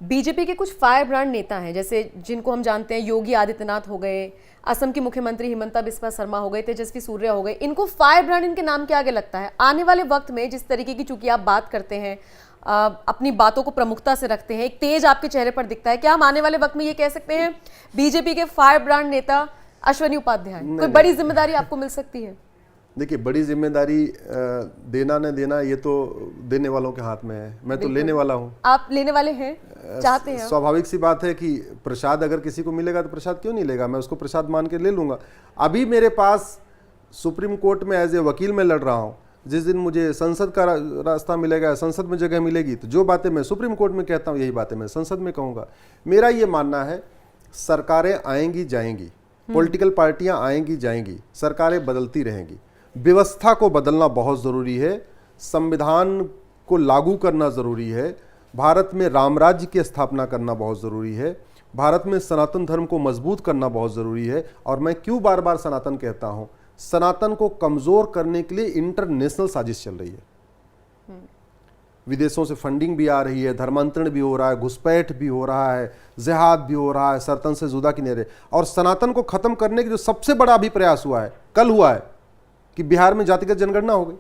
BJP के कुछ fire brand नेता हैं, जैसे जिनको हम जानते हैं योगी आदित्यनाथ हो गए, असम की मुख्यमंत्री हिमंता बिस्वा शर्मा हो गए, तेजस्वी सूर्या हो गए, इनको फायर ब्रांड इनके नाम के आगे लगता है। आने वाले वक्त में जिस तरीके की, चूंकि आप बात करते हैं, अपनी बातों को प्रमुखता से रखते हैं, एक तेज आपके चेहरे पर दिखता है, क्या हम आने वाले वक्त में ये कह सकते हैं बीजेपी के फायर ब्रांड नेता अश्वनी उपाध्याय कोई बड़ी जिम्मेदारी आपको मिल सकती है? देखिए, बड़ी जिम्मेदारी देना न देना ये तो देने वालों के हाथ में है, मैं तो लेने वाला हूँ। आप लेने वाले हैं, चाहते हैं? स्वाभाविक सी बात है कि प्रसाद अगर किसी को मिलेगा तो प्रसाद क्यों नहीं लेगा, मैं उसको प्रसाद मान के ले लूंगा। अभी मेरे पास सुप्रीम कोर्ट में एज ए वकील में लड़ रहा हूँ, जिस दिन मुझे संसद का रास्ता मिलेगा, संसद में जगह मिलेगी, तो जो बातें मैं सुप्रीम कोर्ट में कहता हूँ यही बातें मैं संसद में कहूँगा। मेरा ये मानना है, सरकारें आएंगी जाएंगी, पॉलिटिकल पार्टियां आएंगी जाएंगी, सरकारें बदलती रहेंगी, व्यवस्था को बदलना बहुत ज़रूरी है, संविधान को लागू करना ज़रूरी है, भारत में राम राज्य की स्थापना करना बहुत ज़रूरी है, भारत में सनातन धर्म को मजबूत करना बहुत ज़रूरी है। और मैं क्यों बार बार सनातन कहता हूँ, सनातन को कमज़ोर करने के लिए इंटरनेशनल साजिश चल रही है। विदेशों से फंडिंग भी आ रही है, धर्मांतरण भी हो रहा है, घुसपैठ भी हो रहा है, जिहाद भी हो रहा है, सरतन से जुदा किनारे। और सनातन को खत्म करने की जो सबसे बड़ा अभी प्रयास हुआ है, कल हुआ है, कि बिहार में जातिगत जनगणना हो गई।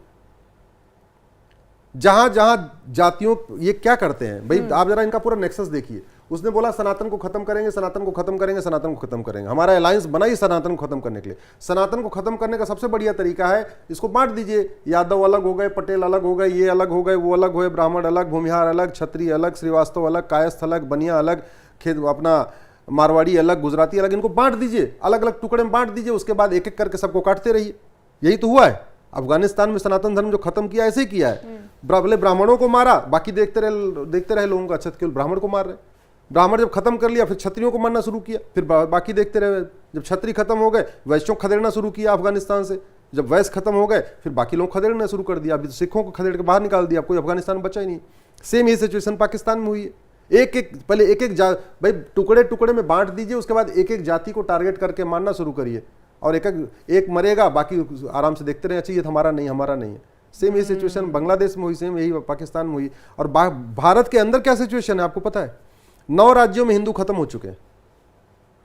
जहां जहां जातियों, ये क्या करते हैं भाई, आप जरा इनका पूरा नेक्सस देखिए। उसने बोला सनातन को खत्म करेंगे, सनातन को खत्म करेंगे, सनातन को खत्म करेंगे। हमारा अलायंस बना ही सनातन को खत्म करने के लिए। सनातन को खत्म करने का सबसे बढ़िया तरीका है, इसको बांट दीजिए। यादव अलग हो गए, पटेल अलग हो गए, ये अलग हो गए, वो अलग हुए, ब्राह्मण अलग, भूमिहार अलग, क्षत्रिय अलग, श्रीवास्तव अलग, कायस्थ अलग, बनिया अलग, खेत अपना मारवाड़ी अलग, गुजराती अलग, इनको बांट दीजिए, अलग अलग टुकड़े में बांट दीजिए। उसके बाद एक एक करके सबको काटते रहिए। यही तो हुआ है अफगानिस्तान में, सनातन धर्म जो खत्म किया ऐसे ही किया है। पहले ब्राह्मणों को मारा, बाकी देखते रहे लोगों का, अच्छा केवल ब्राह्मण को मार रहे। ब्राह्मण जब खत्म कर लिया, फिर क्षत्रियों को मारना शुरू किया, फिर बाकी देखते रहे। जब क्षत्रिय खत्म हो गए, वैश्यों को खदेड़ना शुरू किया अफगानिस्तान से। जब वैश्य खत्म हो गए, फिर बाकी लोग खदेड़ना शुरू कर दिया। अभी तो सिखों को खदेड़ के बाहर निकाल दिया, कोई अफगानिस्तान बचा ही नहीं। सेम ये सिचुएशन पाकिस्तान में हुई है। पहले एक एक भाई टुकड़े टुकड़े में बांट दीजिए, उसके बाद एक एक जाति को टारगेट करके मारना शुरू करिए, और एक मरेगा, बाकी आराम से देखते रहे, अच्छा ये हमारा नहीं, हमारा नहीं है। सेम ये सिचुएशन बांग्लादेश में हुई, सेम यही पाकिस्तान में हुई। और भारत के अंदर क्या सिचुएशन है आपको पता है? 9 राज्यों में हिंदू खत्म हो चुके हैं।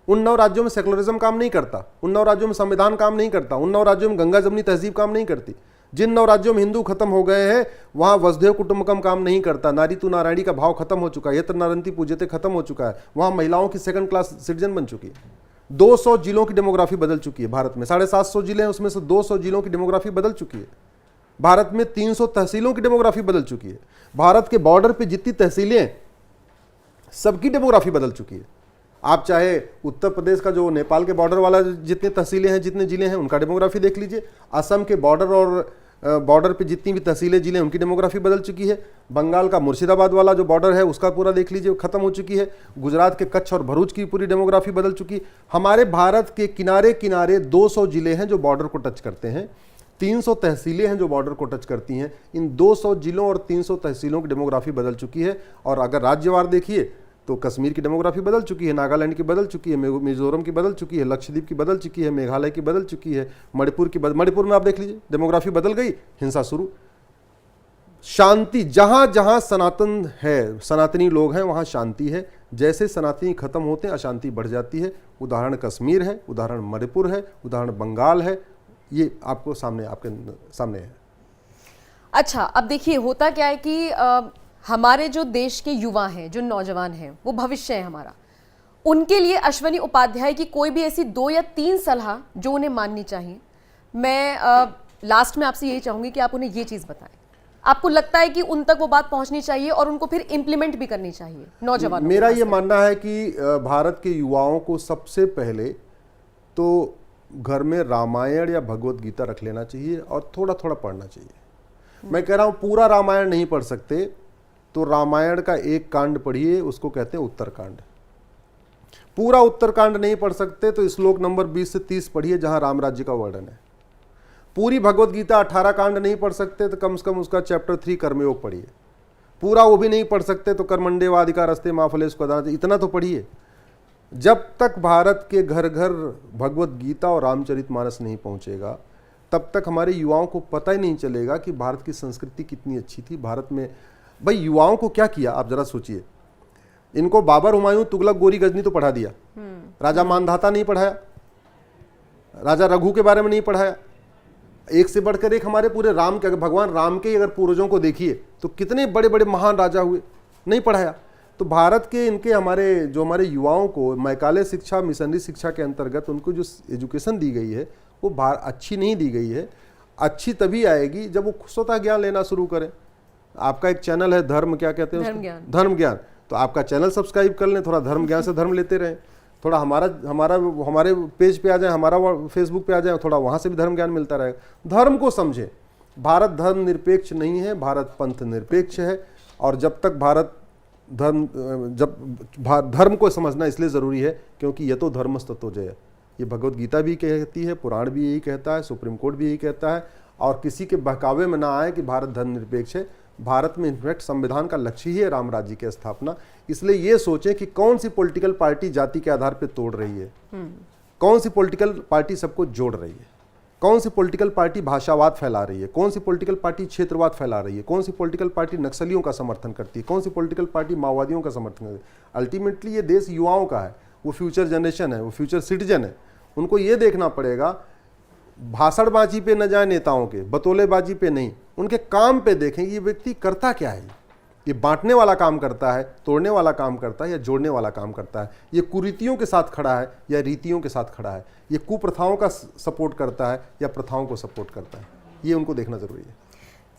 उन 9 राज्यों में सेकुलरिज्म काम नहीं करता, उन 9 राज्यों में संविधान काम नहीं करता, उन 9 राज्यों में गंगा जमनी तहजीब काम नहीं करती। जिन 9 राज्यों में हिंदू खत्म हो गए हैं, वहां वसुधैव कुटुंबकम काम नहीं करता, नारी तू नारायणी का भाव खत्म हो चुका है, यत्र नारंती पूज्यते खत्म हो चुका है, वहां महिलाओं की सेकंड क्लास सिटीजन बन चुकी है। 200 जिलों की डेमोग्राफी बदल चुकी है भारत में। 750 जिले हैं, उसमें से 200 जिलों की डेमोग्राफी बदल चुकी है। भारत में 300 तहसीलों की डेमोग्राफी बदल चुकी है। भारत के बॉर्डर पे जितनी तहसीलें, सबकी डेमोग्राफी बदल चुकी है। आप चाहे उत्तर प्रदेश का जो नेपाल के बॉर्डर वाला जितने तहसीलें हैं, जितने जिले हैं, उनका डेमोग्राफी देख लीजिए। असम के बॉर्डर पे जितनी भी तहसीलें जिले, उनकी डेमोग्राफी बदल चुकी है। बंगाल का मुर्शिदाबाद वाला जो बॉर्डर है, उसका पूरा देख लीजिए, खत्म हो चुकी है। गुजरात के कच्छ और भरूच की पूरी डेमोग्राफी बदल चुकी है। हमारे भारत के किनारे किनारे 200 जिले हैं जो बॉर्डर को टच करते हैं, 300 तहसीलें हैं जो बॉर्डर को टच करती हैं। इन 200 जिलों और 300 तहसीलों की डेमोग्राफी बदल चुकी है। और अगर राज्यवार देखिए तो कश्मीर की डेमोग्राफी बदल चुकी है, नागालैंड की बदल चुकी है, मिजोरम की बदल चुकी है, लक्षद्वीप की बदल चुकी है, मेघालय की बदल चुकी है, मणिपुर में आप देख लीजिए डेमोग्राफी बदल गई, हिंसा शुरू। शांति, जहां जहां सनातन है, सनातनी लोग हैं, वहां शांति है। जैसे सनातनी खत्म होते हैं, अशांति बढ़ जाती है। उदाहरण कश्मीर है, उदाहरण मणिपुर है, उदाहरण बंगाल है। ये आपके सामने है। अच्छा, अब देखिए होता क्या है कि हमारे जो देश के युवा हैं, जो नौजवान हैं, वो भविष्य है हमारा। उनके लिए अश्वनी उपाध्याय की कोई भी ऐसी 2 या 3 सलाह जो उन्हें माननी चाहिए। मैं लास्ट में आपसे यही चाहूंगी कि आप उन्हें ये चीज बताएं। आपको लगता है कि उन तक वो बात पहुंचनी चाहिए और उनको फिर इंप्लीमेंट भी करनी चाहिए नौजवानों? मेरा ये मानना है कि भारत के युवाओं को सबसे पहले तो घर में रामायण या भगवत गीता रख लेना चाहिए और थोड़ा थोड़ा पढ़ना चाहिए। मैं कह रहा हूं पूरा रामायण नहीं पढ़ सकते तो रामायण का एक कांड पढ़िए, उसको कहते हैं उत्तरकांड। पूरा उत्तरकांड नहीं पढ़ सकते तो श्लोक नंबर 20 से 30 पढ़िए, जहां राम राज्य का वर्णन है। पूरी भगवत गीता 18 कांड नहीं पढ़ सकते तो कम से कम उसका चैप्टर 3 कर्मयोग पढ़िए। पूरा वो भी नहीं पढ़ सकते तो कर्मण्डेवाधिकारस्ते मा फलेषु कदाचन, इतना तो पढ़िए। जब तक भारत के घर घर भगवत गीता और रामचरितमानस नहीं पहुंचेगा, तब तक हमारे युवाओं को पता ही नहीं चलेगा कि भारत की संस्कृति कितनी अच्छी थी। भारत में भाई युवाओं को क्या किया, आप जरा सोचिए। इनको बाबर, हुमायूं, तुगलक, गोरी, गजनी तो पढ़ा दिया, राजा मानधाता नहीं पढ़ाया, राजा रघु के बारे में नहीं पढ़ाया। एक से बढ़कर एक हमारे पूरे राम के, भगवान राम के अगर पूर्वजों को देखिए तो कितने बड़े बड़े महान राजा हुए, नहीं पढ़ाया। तो भारत के इनके हमारे युवाओं को मैकाले शिक्षा, मिशनरी शिक्षा के अंतर्गत उनको जो एजुकेशन दी गई है वो अच्छी नहीं दी गई है। अच्छी तभी आएगी जब वो स्वतः ज्ञान लेना शुरू करें। आपका एक चैनल है धर्म, क्या कहते हैं उसको? धर्म ज्ञान। तो आपका चैनल सब्सक्राइब कर लें, थोड़ा धर्म ज्ञान से धर्म लेते रहें, थोड़ा हमारे पेज पे आ जाए, हमारा फेसबुक पे आ जाए, थोड़ा वहाँ से भी धर्म ज्ञान मिलता रहेगा। धर्म को समझें। भारत धर्म निरपेक्ष नहीं है, भारत पंथ निरपेक्ष है। और जब तक धर्म को समझना इसलिए ज़रूरी है क्योंकि यतो धर्मस्ततो जय, ये भगवत गीता भी कहती है, पुराण भी यही कहता है, सुप्रीम कोर्ट भी यही कहता है। और किसी के बहकावे में ना आए कि भारत धर्मनिरपेक्ष है। भारत में इनफैक्ट संविधान का लक्ष्य ही है राम राज्य की स्थापना। इसलिए ये सोचें कि कौन सी पॉलिटिकल पार्टी जाति के आधार पर तोड़ रही है, कौन सी पॉलिटिकल पार्टी सबको जोड़ रही है, कौन सी पॉलिटिकल पार्टी भाषावाद फैला रही है, कौन सी पॉलिटिकल पार्टी क्षेत्रवाद फैला रही है, कौन सी पॉलिटिकल पार्टी नक्सलियों का समर्थन करती है, कौन सी पॉलिटिकल पार्टी माओवादियों का समर्थन करती है। अल्टीमेटली ये देश युवाओं का है, वो फ्यूचर जनरेशन है, वो फ्यूचर सिटीजन है। उनको ये देखना पड़ेगा, भाषणबाजी पे न जाए नेताओं के, बतौलेबाजी पे नहीं, उनके काम पे देखें ये व्यक्ति करता क्या है। ये बांटने वाला काम करता है, तोड़ने वाला काम करता है या जोड़ने वाला काम करता है। ये कुरीतियों के साथ खड़ा है या रीतियों के साथ खड़ा है। ये कुप्रथाओं का सपोर्ट करता है या प्रथाओं को सपोर्ट करता है। ये उनको देखना जरूरी है।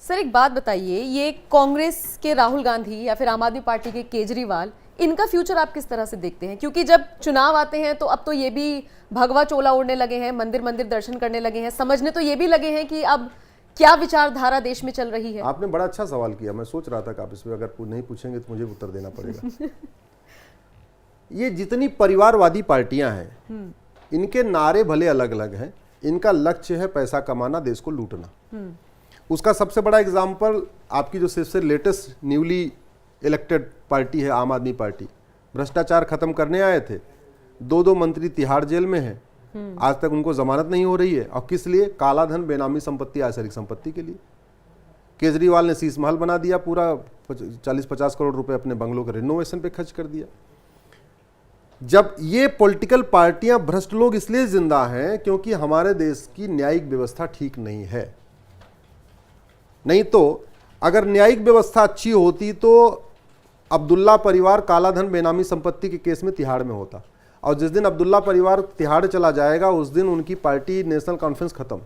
सर एक बात बताइए, ये कांग्रेस के राहुल गांधी या फिर आम आदमी पार्टी के केजरीवाल, इनका फ्यूचर आप किस तरह से देखते हैं? क्योंकि जब चुनाव आते हैं तो अब तो ये भी भगवा चोला ओढ़ने लगे हैं, मंदिर मंदिर दर्शन करने लगे हैं, समझने तो ये भी लगे हैं कि अब क्या विचारधारा देश में चल रही है। आपने बड़ा अच्छा सवाल किया। मैं सोच रहा था कि आप इस पर अगर नहीं पूछेंगे तो मुझे उत्तर देना पड़ेगा। ये जितनी परिवारवादी पार्टियां हैं, इनके नारे भले अलग अलग हैं, इनका लक्ष्य है पैसा कमाना, देश को लूटना। उसका सबसे बड़ा एग्जाम्पल आपकी जो सबसे लेटेस्ट न्यूली इलेक्टेड पार्टी है आम आदमी पार्टी, भ्रष्टाचार खत्म करने आए थे। 2 मंत्री तिहाड़ जेल में हैं, आज तक उनको जमानत नहीं हो रही है। और किस लिए? काला धन, बेनामी संपत्ति, आसरिक संपत्ति के लिए। केजरीवाल ने शीश महल बना दिया, पूरा 40-50 करोड़ रुपए अपने बंगलों के रिनोवेशन पे खर्च कर दिया। जब ये पॉलिटिकल पार्टियां, भ्रष्ट लोग इसलिए जिंदा हैं क्योंकि हमारे देश की न्यायिक व्यवस्था ठीक नहीं है। नहीं तो अगर न्यायिक व्यवस्था अच्छी होती तो अब्दुल्ला परिवार काला धन, बेनामी संपत्ति के केस में तिहाड़ में होता। और जिस दिन अब्दुल्ला परिवार तिहाड़ चला जाएगा उस दिन उनकी पार्टी नेशनल कॉन्फ्रेंस खत्म।